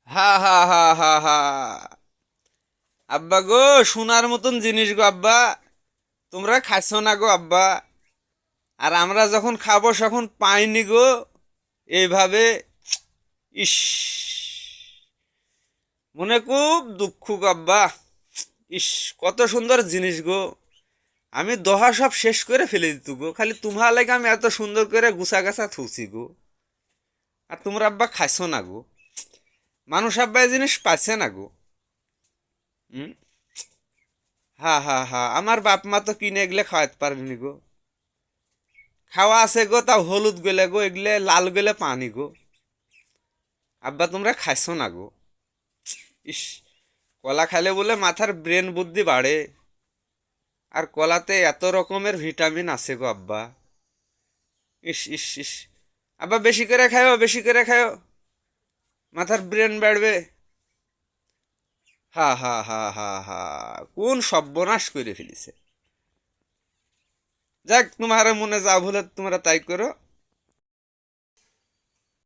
হা হা হা হা হা। আব্বা গো, সোনার মতন জিনিস গো আব্বা। তোমরা খাইছো না গো আব্বা। আর আমরা যখন খাবো তখন পাইনি গো এইভাবে। ইস, মনে খুব দুঃখ গো আব্বা। ইস, কত সুন্দর জিনিস গো। আমি দহা সব শেষ করে ফেলে দিত গো, খালি তোমার লাগে আমি এত সুন্দর করে গুছা গাছা থুছি গো। আর তোমরা আব্বা খাইছো না গো। মানুষ আব্বা এই জিনিস পাইছে না গো। হুম। হা হা হা, আমার বাপ মা তো কিনে এগুলো খাওয়াতে পারেনি গো। খাওয়া আছে গো, তাও হলুদ গেলে গো, এগুলো লাল গেলে পানি গো। আব্বা তোমরা খাইছো না গো। ইস, কলা খাইলে বলে মাথার ব্রেন বুদ্ধি বাড়ে। আর কলাতে এত রকমের ভিটামিন আছে গো আব্বা। ইস ইস ইস। আব্বা বেশি করে খাও, বেশি করে খাও, মাথার ব্রেন বাড়বে। হা হা হা হা হা। কোন সর্বনাশ করে ফেলিছে। যাক, তোমার মনে যা ভুলে তোমরা তাই করো।